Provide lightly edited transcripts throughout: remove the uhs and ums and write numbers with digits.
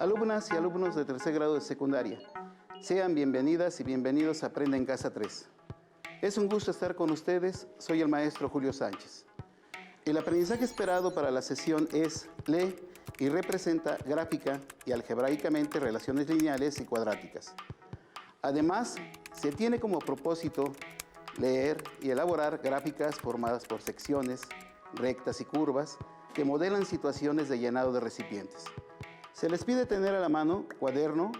Alumnas y alumnos de tercer grado de secundaria, sean bienvenidas y bienvenidos a Aprende en Casa 3. Es un gusto estar con ustedes, soy el maestro Julio Sánchez. El aprendizaje esperado para la sesión es lee y representa gráfica y algebraicamente relaciones lineales y cuadráticas. Además, se tiene como propósito leer y elaborar gráficas formadas por secciones, rectas y curvas que modelan situaciones de llenado de recipientes. Se les pide tener a la mano cuaderno,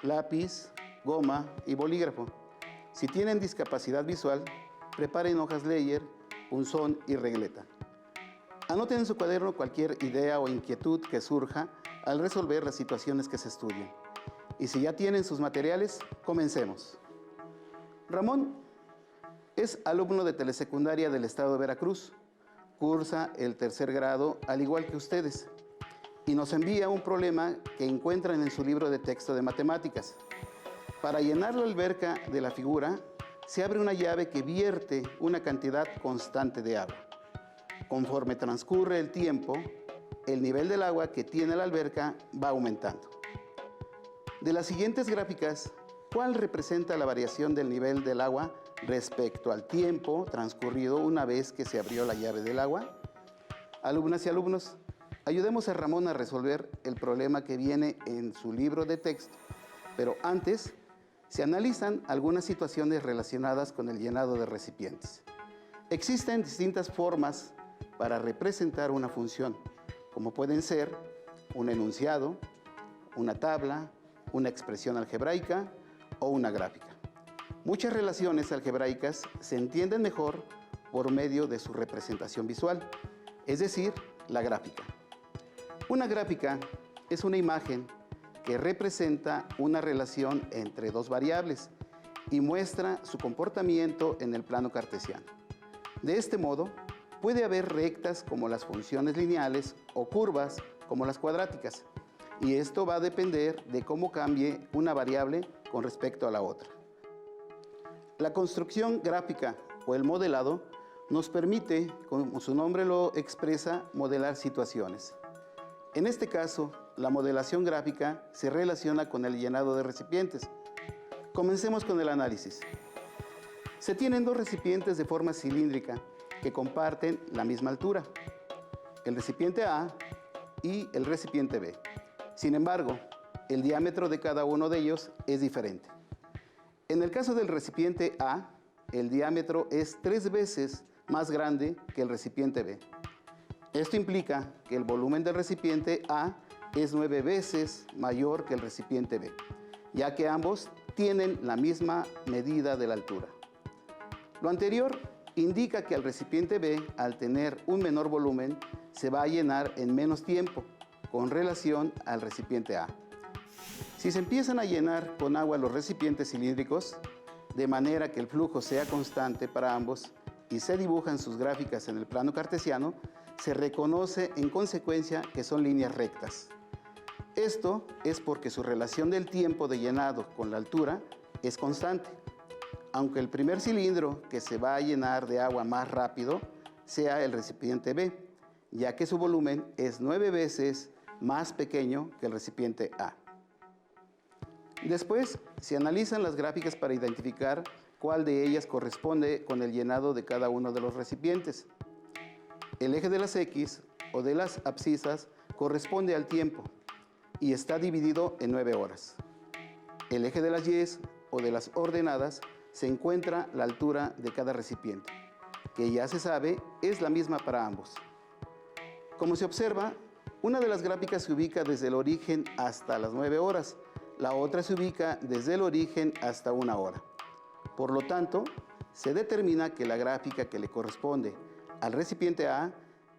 lápiz, goma y bolígrafo. Si tienen discapacidad visual, preparen hojas Leyer, punzón y regleta. Anoten en su cuaderno cualquier idea o inquietud que surja al resolver las situaciones que se estudian. Y si ya tienen sus materiales, comencemos. Ramón es alumno de telesecundaria del estado de Veracruz. Cursa el tercer grado al igual que ustedes. Y nos envía un problema que encuentran en su libro de texto de matemáticas. Para llenar la alberca de la figura, se abre una llave que vierte una cantidad constante de agua. Conforme transcurre el tiempo, el nivel del agua que tiene la alberca va aumentando. De las siguientes gráficas, ¿cuál representa la variación del nivel del agua respecto al tiempo transcurrido una vez que se abrió la llave del agua? Alumnas y alumnos, ayudemos a Ramón a resolver el problema que viene en su libro de texto, pero antes se analizan algunas situaciones relacionadas con el llenado de recipientes. Existen distintas formas para representar una función, como pueden ser un enunciado, una tabla, una expresión algebraica o una gráfica. Muchas relaciones algebraicas se entienden mejor por medio de su representación visual, es decir, la gráfica. Una gráfica es una imagen que representa una relación entre dos variables y muestra su comportamiento en el plano cartesiano. De este modo, puede haber rectas como las funciones lineales o curvas como las cuadráticas, y esto va a depender de cómo cambie una variable con respecto a la otra. La construcción gráfica o el modelado nos permite, como su nombre lo expresa, modelar situaciones. En este caso, la modelación gráfica se relaciona con el llenado de recipientes. Comencemos con el análisis. Se tienen dos recipientes de forma cilíndrica que comparten la misma altura, el recipiente A y el recipiente B. Sin embargo, el diámetro de cada uno de ellos es diferente. En el caso del recipiente A, el diámetro es 3 veces más grande que el recipiente B. Esto implica que el volumen del recipiente A es 9 veces mayor que el recipiente B, ya que ambos tienen la misma medida de la altura. Lo anterior indica que el recipiente B, al tener un menor volumen, se va a llenar en menos tiempo con relación al recipiente A. Si se empiezan a llenar con agua los recipientes cilíndricos, de manera que el flujo sea constante para ambos y se dibujan sus gráficas en el plano cartesiano, se reconoce en consecuencia que son líneas rectas. Esto es porque su relación del tiempo de llenado con la altura es constante, aunque el primer cilindro que se va a llenar de agua más rápido sea el recipiente B, ya que su volumen es 9 veces más pequeño que el recipiente A. Después, se analizan las gráficas para identificar cuál de ellas corresponde con el llenado de cada uno de los recipientes. El eje de las X o de las abscisas corresponde al tiempo y está dividido en 9 horas. El eje de las Y o de las ordenadas se encuentra la altura de cada recipiente, que ya se sabe es la misma para ambos. Como se observa, una de las gráficas se ubica desde el origen hasta las 9 horas, la otra se ubica desde el origen hasta 1 hora. Por lo tanto, se determina que la gráfica que le corresponde al recipiente A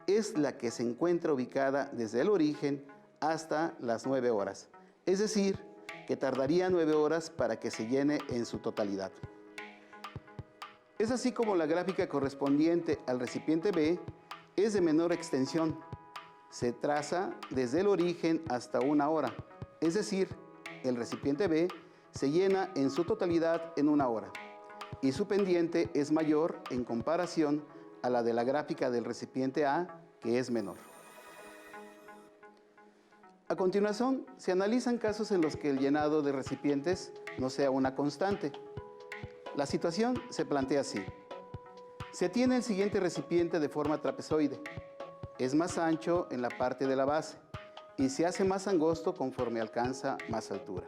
es la que se encuentra ubicada desde el origen hasta las 9 horas, es decir, que tardaría 9 horas para que se llene en su totalidad. Es así como la gráfica correspondiente al recipiente B es de menor extensión. Se traza desde el origen hasta 1 hora, es decir, el recipiente B se llena en su totalidad en 1 hora y su pendiente es mayor en comparación a la de la gráfica del recipiente A, que es menor. A continuación, se analizan casos en los que el llenado de recipientes no sea una constante. La situación se plantea así. Se tiene el siguiente recipiente de forma trapezoide. Es más ancho en la parte de la base y se hace más angosto conforme alcanza más altura.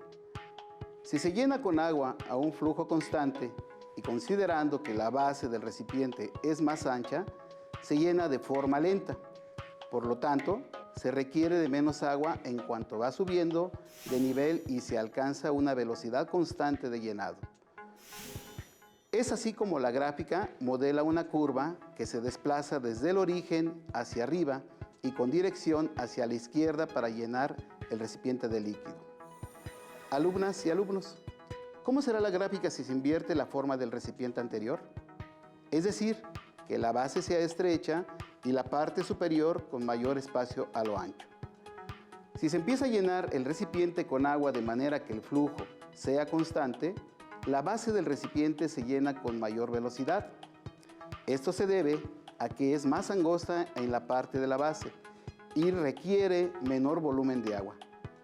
Si se llena con agua a un flujo constante y considerando que la base del recipiente es más ancha, se llena de forma lenta. Por lo tanto, se requiere de menos agua en cuanto va subiendo de nivel y se alcanza una velocidad constante de llenado. Es así como la gráfica modela una curva que se desplaza desde el origen hacia arriba y con dirección hacia la izquierda para llenar el recipiente de líquido. Alumnas y alumnos, ¿cómo será la gráfica si se invierte la forma del recipiente anterior? Es decir, que la base sea estrecha y la parte superior con mayor espacio a lo ancho. Si se empieza a llenar el recipiente con agua de manera que el flujo sea constante, la base del recipiente se llena con mayor velocidad. Esto se debe a que es más angosta en la parte de la base y requiere menor volumen de agua,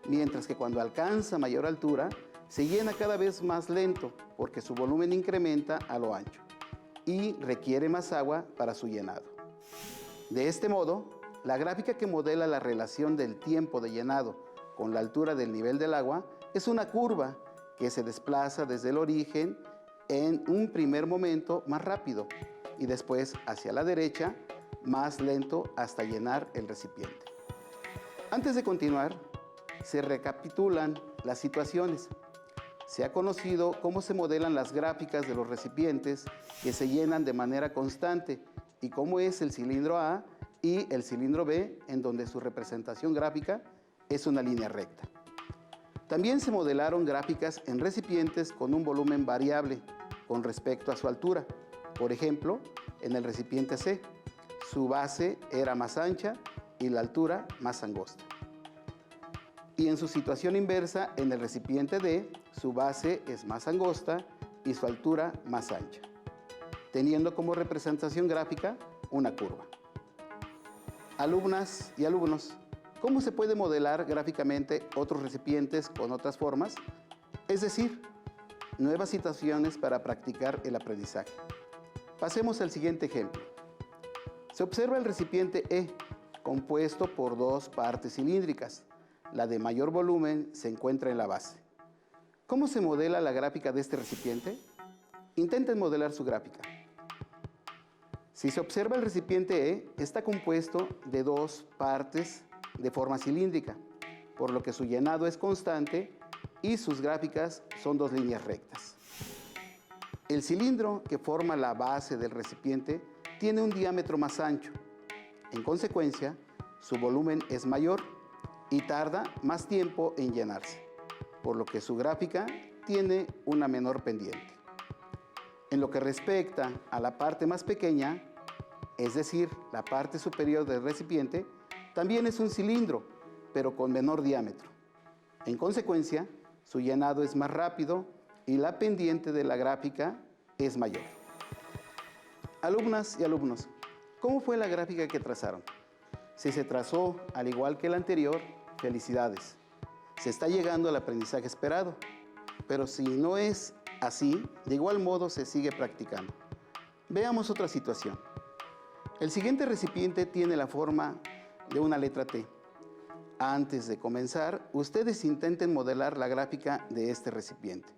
mientras que cuando alcanza mayor altura, se llena cada vez más lento porque su volumen incrementa a lo ancho y requiere más agua para su llenado. De este modo, la gráfica que modela la relación del tiempo de llenado con la altura del nivel del agua es una curva que se desplaza desde el origen en un primer momento más rápido y después hacia la derecha más lento hasta llenar el recipiente. Antes de continuar, se recapitulan las situaciones. Se ha conocido cómo se modelan las gráficas de los recipientes que se llenan de manera constante y cómo es el cilindro A y el cilindro B, en donde su representación gráfica es una línea recta. También se modelaron gráficas en recipientes con un volumen variable con respecto a su altura. Por ejemplo, en el recipiente C, su base era más ancha y la altura más angosta. Y en su situación inversa, en el recipiente D, su base es más angosta y su altura más ancha, teniendo como representación gráfica una curva. Alumnas y alumnos, ¿cómo se puede modelar gráficamente otros recipientes con otras formas? Es decir, nuevas situaciones para practicar el aprendizaje. Pasemos al siguiente ejemplo. Se observa el recipiente E, compuesto por dos partes cilíndricas. La de mayor volumen se encuentra en la base. ¿Cómo se modela la gráfica de este recipiente? Intenten modelar su gráfica. Si se observa el recipiente E, está compuesto de dos partes de forma cilíndrica, por lo que su llenado es constante y sus gráficas son dos líneas rectas. El cilindro que forma la base del recipiente tiene un diámetro más ancho. En consecuencia, su volumen es mayor y tarda más tiempo en llenarse, por lo que su gráfica tiene una menor pendiente. En lo que respecta a la parte más pequeña, es decir, la parte superior del recipiente, también es un cilindro, pero con menor diámetro. En consecuencia, su llenado es más rápido y la pendiente de la gráfica es mayor. Alumnas y alumnos, ¿cómo fue la gráfica que trazaron? Si se trazó al igual que la anterior, felicidades. Se está llegando al aprendizaje esperado. Pero si no es así, de igual modo se sigue practicando. Veamos otra situación. El siguiente recipiente tiene la forma de una letra T. Antes de comenzar, ustedes intenten modelar la gráfica de este recipiente.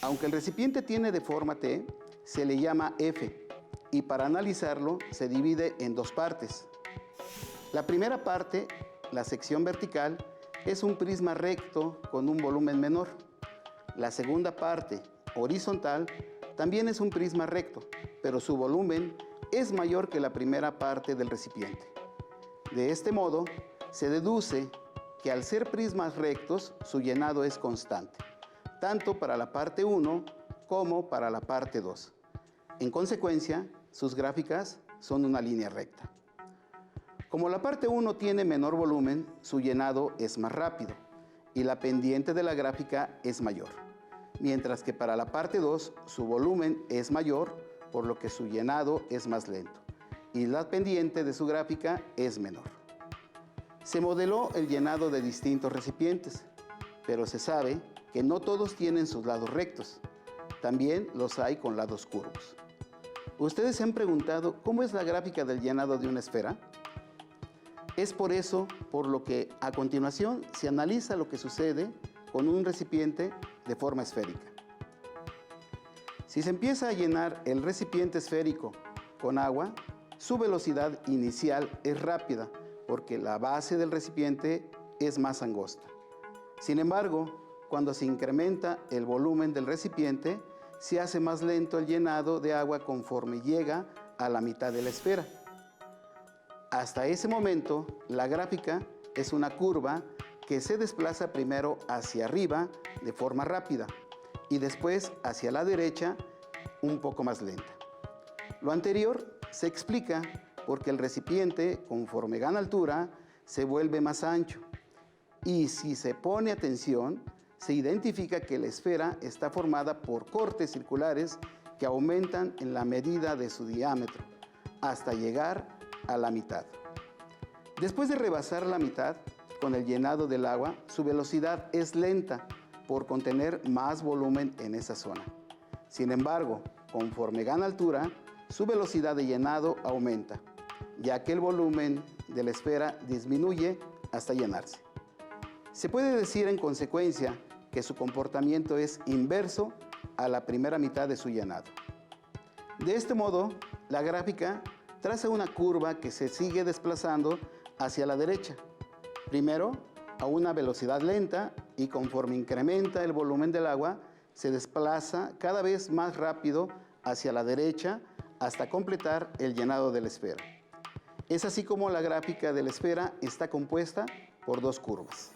Aunque el recipiente tiene de forma T, se le llama F y para analizarlo se divide en dos partes. La primera parte, la sección vertical, es un prisma recto con un volumen menor. La segunda parte, horizontal, también es un prisma recto, pero su volumen es mayor que la primera parte del recipiente. De este modo, se deduce que al ser prismas rectos, su llenado es constante, tanto para la parte 1 como para la parte 2. En consecuencia, sus gráficas son una línea recta. Como la parte 1 tiene menor volumen, su llenado es más rápido y la pendiente de la gráfica es mayor, mientras que para la parte 2 su volumen es mayor, por lo que su llenado es más lento y la pendiente de su gráfica es menor. Se modeló el llenado de distintos recipientes, pero se sabe que no todos tienen sus lados rectos. También los hay con lados curvos. ¿Ustedes se han preguntado cómo es la gráfica del llenado de una esfera? Es por eso por lo que a continuación se analiza lo que sucede con un recipiente de forma esférica. Si se empieza a llenar el recipiente esférico con agua, su velocidad inicial es rápida porque la base del recipiente es más angosta. Sin embargo, cuando se incrementa el volumen del recipiente, se hace más lento el llenado de agua conforme llega a la mitad de la esfera. Hasta ese momento, la gráfica es una curva que se desplaza primero hacia arriba de forma rápida y después hacia la derecha un poco más lenta. Lo anterior se explica porque el recipiente, conforme gana altura, se vuelve más ancho. Y si se pone atención, se identifica que la esfera está formada por cortes circulares que aumentan en la medida de su diámetro, hasta llegar a la mitad. Después de rebasar la mitad, con el llenado del agua, su velocidad es lenta por contener más volumen en esa zona. Sin embargo, conforme gana altura, su velocidad de llenado aumenta, ya que el volumen de la esfera disminuye hasta llenarse. Se puede decir en consecuencia que su comportamiento es inverso a la primera mitad de su llenado. De este modo, la gráfica traza una curva que se sigue desplazando hacia la derecha, primero a una velocidad lenta y conforme incrementa el volumen del agua, se desplaza cada vez más rápido hacia la derecha hasta completar el llenado de la esfera. Es así como la gráfica de la esfera está compuesta por dos curvas.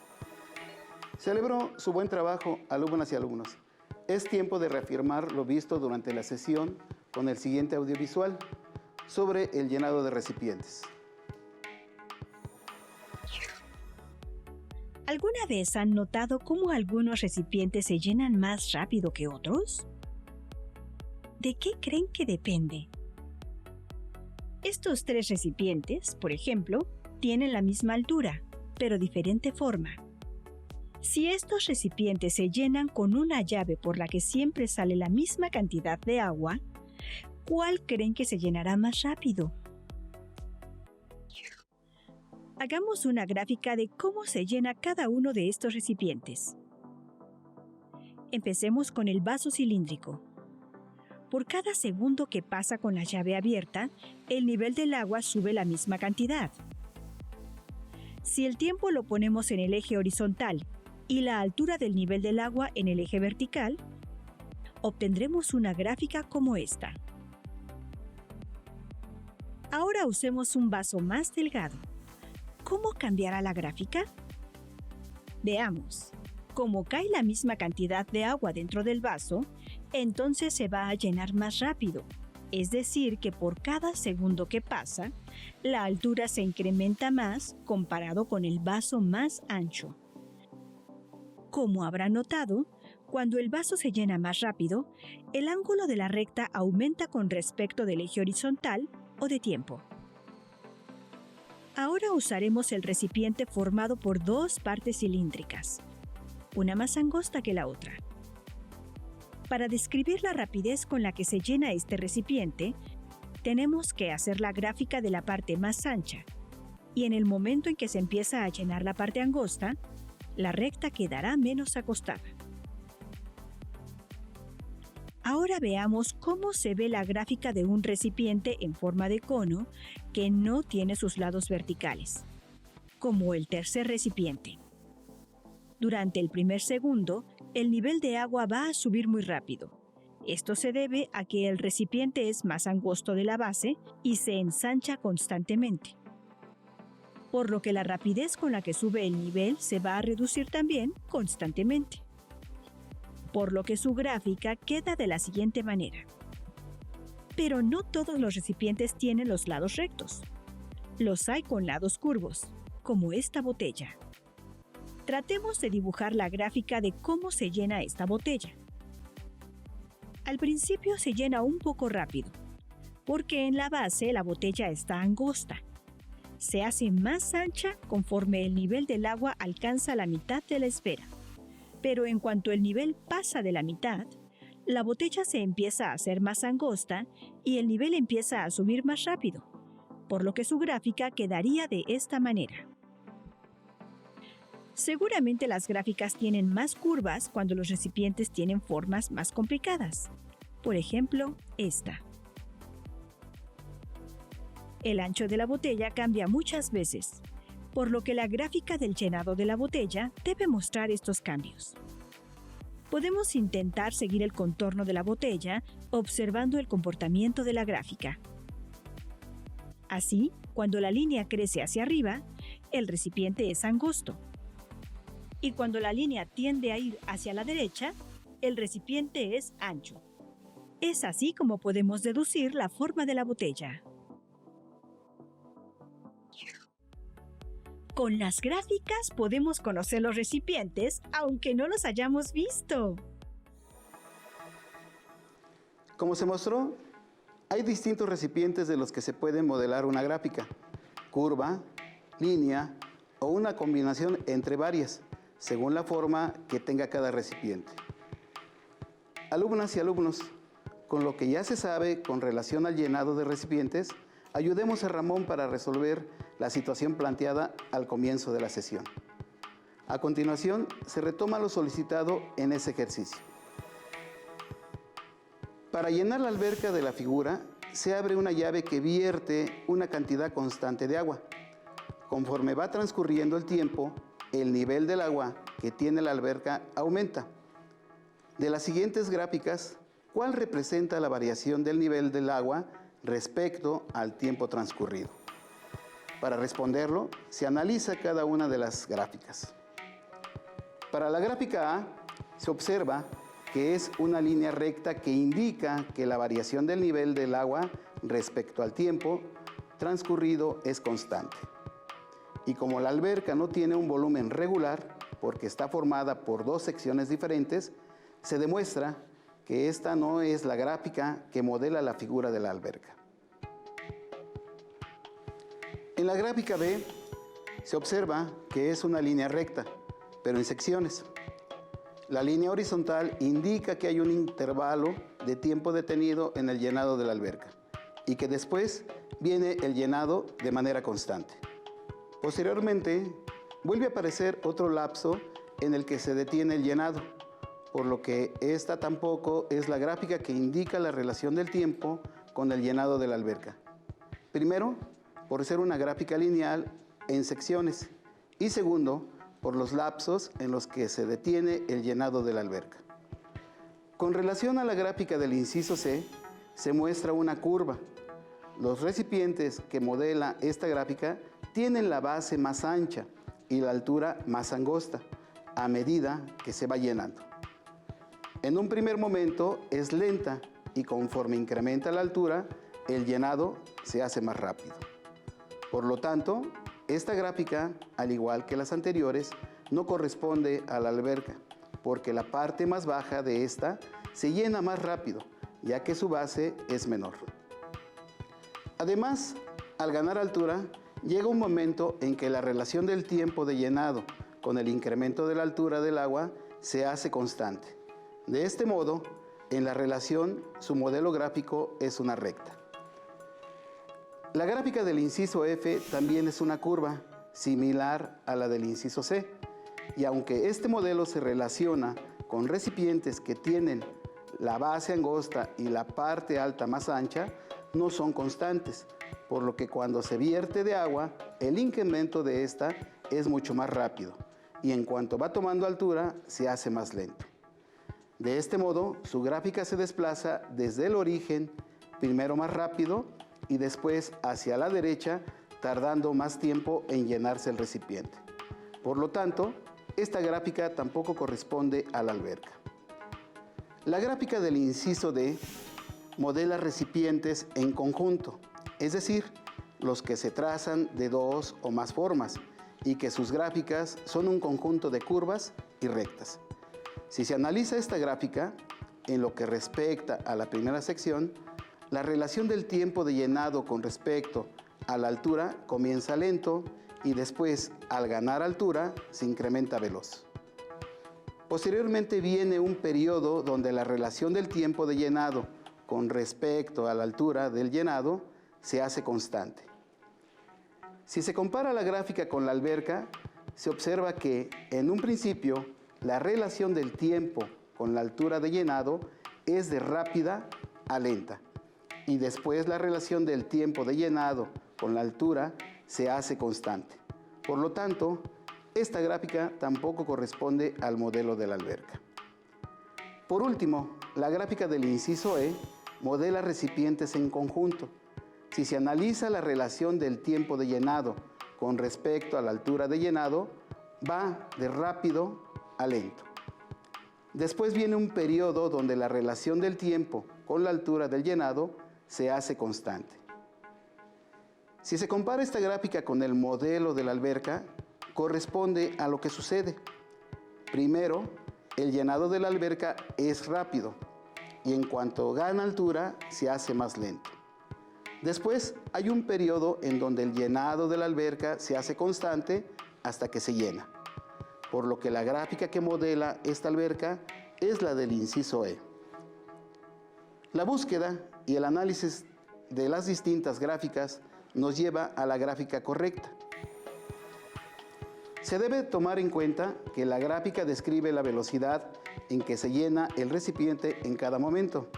Celebro su buen trabajo, alumnas y alumnos. Es tiempo de reafirmar lo visto durante la sesión con el siguiente audiovisual sobre el llenado de recipientes. ¿Alguna vez han notado cómo algunos recipientes se llenan más rápido que otros? ¿De qué creen que depende? Estos tres recipientes, por ejemplo, tienen la misma altura, pero diferente forma. Si estos recipientes se llenan con una llave por la que siempre sale la misma cantidad de agua, ¿cuál creen que se llenará más rápido? Hagamos una gráfica de cómo se llena cada uno de estos recipientes. Empecemos con el vaso cilíndrico. Por cada segundo que pasa con la llave abierta, el nivel del agua sube la misma cantidad. Si el tiempo lo ponemos en el eje horizontal y la altura del nivel del agua en el eje vertical, obtendremos una gráfica como esta. Ahora usemos un vaso más delgado. ¿Cómo cambiará la gráfica? Veamos. Como cae la misma cantidad de agua dentro del vaso, entonces se va a llenar más rápido. Es decir, que por cada segundo que pasa, la altura se incrementa más comparado con el vaso más ancho. Como habrán notado, cuando el vaso se llena más rápido, el ángulo de la recta aumenta con respecto del eje horizontal o de tiempo. Ahora usaremos el recipiente formado por dos partes cilíndricas, una más angosta que la otra. Para describir la rapidez con la que se llena este recipiente, tenemos que hacer la gráfica de la parte más ancha, y en el momento en que se empieza a llenar la parte angosta, la recta quedará menos acostada. Ahora veamos cómo se ve la gráfica de un recipiente en forma de cono que no tiene sus lados verticales, como el tercer recipiente. Durante el primer segundo, el nivel de agua va a subir muy rápido. Esto se debe a que el recipiente es más angosto de la base y se ensancha constantemente, por lo que la rapidez con la que sube el nivel se va a reducir también constantemente, por lo que su gráfica queda de la siguiente manera. Pero no todos los recipientes tienen los lados rectos. Los hay con lados curvos, como esta botella. Tratemos de dibujar la gráfica de cómo se llena esta botella. Al principio se llena un poco rápido, porque en la base la botella está angosta. se hace más ancha conforme el nivel del agua alcanza la mitad de la esfera. Pero en cuanto el nivel pasa de la mitad, la botella se empieza a hacer más angosta y el nivel empieza a subir más rápido, por lo que su gráfica quedaría de esta manera. Seguramente las gráficas tienen más curvas cuando los recipientes tienen formas más complicadas. Por ejemplo, esta. El ancho de la botella cambia muchas veces, por lo que la gráfica del llenado de la botella debe mostrar estos cambios. Podemos intentar seguir el contorno de la botella observando el comportamiento de la gráfica. Así, cuando la línea crece hacia arriba, el recipiente es angosto. Y cuando la línea tiende a ir hacia la derecha, el recipiente es ancho. Es así como podemos deducir la forma de la botella. Con las gráficas podemos conocer los recipientes, aunque no los hayamos visto. Como se mostró, hay distintos recipientes de los que se puede modelar una gráfica, curva, línea o una combinación entre varias, según la forma que tenga cada recipiente. Alumnas y alumnos, con lo que ya se sabe con relación al llenado de recipientes, ayudemos a Ramón para resolver la situación planteada al comienzo de la sesión. A continuación, se retoma lo solicitado en ese ejercicio. Para llenar la alberca de la figura, se abre una llave que vierte una cantidad constante de agua. Conforme va transcurriendo el tiempo, el nivel del agua que tiene la alberca aumenta. De las siguientes gráficas, ¿cuál representa la variación del nivel del agua respecto al tiempo transcurrido? Para responderlo, se analiza cada una de las gráficas. Para la gráfica A, se observa que es una línea recta que indica que la variación del nivel del agua respecto al tiempo transcurrido es constante. Y como la alberca no tiene un volumen regular, porque está formada por dos secciones diferentes, se demuestra que esta no es la gráfica que modela la figura de la alberca. En la gráfica B se observa que es una línea recta, pero en secciones. La línea horizontal indica que hay un intervalo de tiempo detenido en el llenado de la alberca y que después viene el llenado de manera constante. Posteriormente, vuelve a aparecer otro lapso en el que se detiene el llenado, por lo que esta tampoco es la gráfica que indica la relación del tiempo con el llenado de la alberca. Primero, por ser una gráfica lineal en secciones y segundo, por los lapsos en los que se detiene el llenado de la alberca. Con relación a la gráfica del inciso C, se muestra una curva. Los recipientes que modela esta gráfica tienen la base más ancha y la altura más angosta a medida que se va llenando. En un primer momento es lenta y conforme incrementa la altura, el llenado se hace más rápido. Por lo tanto, esta gráfica, al igual que las anteriores, no corresponde a la alberca, porque la parte más baja de esta se llena más rápido, ya que su base es menor. Además, al ganar altura, llega un momento en que la relación del tiempo de llenado con el incremento de la altura del agua se hace constante. De este modo, en la relación, su modelo gráfico es una recta. La gráfica del inciso F también es una curva, similar a la del inciso C, y aunque este modelo se relaciona con recipientes que tienen la base angosta y la parte alta más ancha, no son constantes, por lo que cuando se vierte de agua, el incremento de esta es mucho más rápido, y en cuanto va tomando altura, se hace más lento. De este modo, su gráfica se desplaza desde el origen, primero más rápido, y después hacia la derecha, tardando más tiempo en llenarse el recipiente. Por lo tanto, esta gráfica tampoco corresponde a la alberca. La gráfica del inciso D modela recipientes en conjunto, es decir, los que se trazan de dos o más formas y que sus gráficas son un conjunto de curvas y rectas. Si se analiza esta gráfica, en lo que respecta a la primera sección, la relación del tiempo de llenado con respecto a la altura comienza lento y después, al ganar altura, se incrementa veloz. Posteriormente viene un periodo donde la relación del tiempo de llenado con respecto a la altura del llenado se hace constante. Si se compara la gráfica con la alberca, se observa que en un principio la relación del tiempo con la altura de llenado es de rápida a lenta y después la relación del tiempo de llenado con la altura se hace constante. Por lo tanto, esta gráfica tampoco corresponde al modelo de la alberca. Por último, la gráfica del inciso E modela recipientes en conjunto. Si se analiza la relación del tiempo de llenado con respecto a la altura de llenado, va de rápido a lento. Después viene un periodo donde la relación del tiempo con la altura del llenado se hace constante. Si se compara esta gráfica con el modelo de la alberca, corresponde a lo que sucede. Primero, el llenado de la alberca es rápido y en cuanto gana altura se hace más lento. Después hay un periodo en donde el llenado de la alberca se hace constante hasta que se llena, por lo que la gráfica que modela esta alberca es la del inciso E. La búsqueda y el análisis de las distintas gráficas nos lleva a la gráfica correcta. Se debe tomar en cuenta que la gráfica describe la velocidad en que se llena el recipiente en cada momento.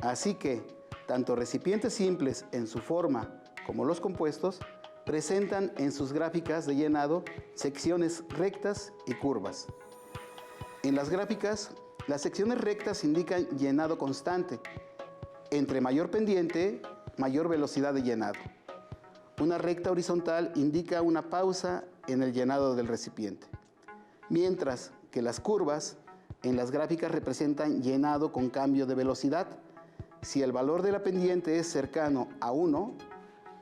Así que, tanto recipientes simples en su forma como los compuestos presentan en sus gráficas de llenado secciones rectas y curvas. En las gráficas, las secciones rectas indican llenado constante. Entre mayor pendiente, mayor velocidad de llenado. Una recta horizontal indica una pausa en el llenado del recipiente, mientras que las curvas en las gráficas representan llenado con cambio de velocidad. Si el valor de la pendiente es cercano a 1,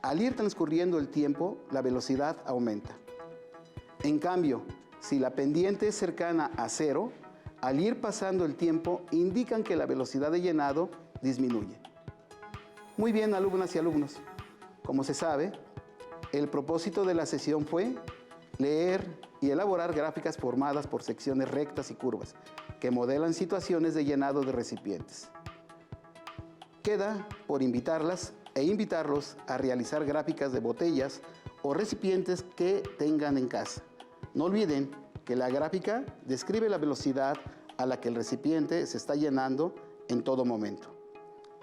al ir transcurriendo el tiempo, la velocidad aumenta. En cambio, si la pendiente es cercana a 0, al ir pasando el tiempo, indican que la velocidad de llenado disminuye. Muy bien, alumnas y alumnos. Como se sabe, el propósito de la sesión fue leer y elaborar gráficas formadas por secciones rectas y curvas que modelan situaciones de llenado de recipientes. Queda por invitarlas e invitarlos a realizar gráficas de botellas o recipientes que tengan en casa. No olviden que la gráfica describe la velocidad a la que el recipiente se está llenando en todo momento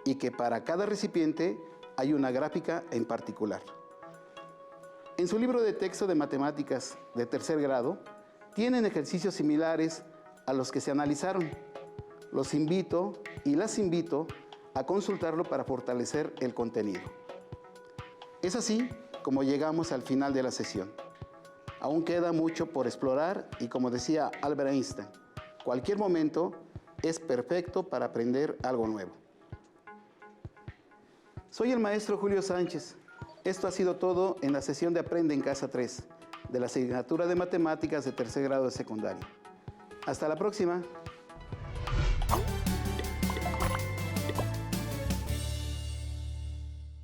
y que para cada recipiente hay una gráfica en particular. En su libro de texto de matemáticas de tercer grado, tienen ejercicios similares a los que se analizaron. Los invito y las invito a consultarlo para fortalecer el contenido. Es así como llegamos al final de la sesión. Aún queda mucho por explorar y, como decía Albert Einstein, cualquier momento es perfecto para aprender algo nuevo. Soy el maestro Julio Sánchez. Esto ha sido todo en la sesión de Aprende en Casa 3 de la asignatura de Matemáticas de tercer grado de secundaria. Hasta la próxima.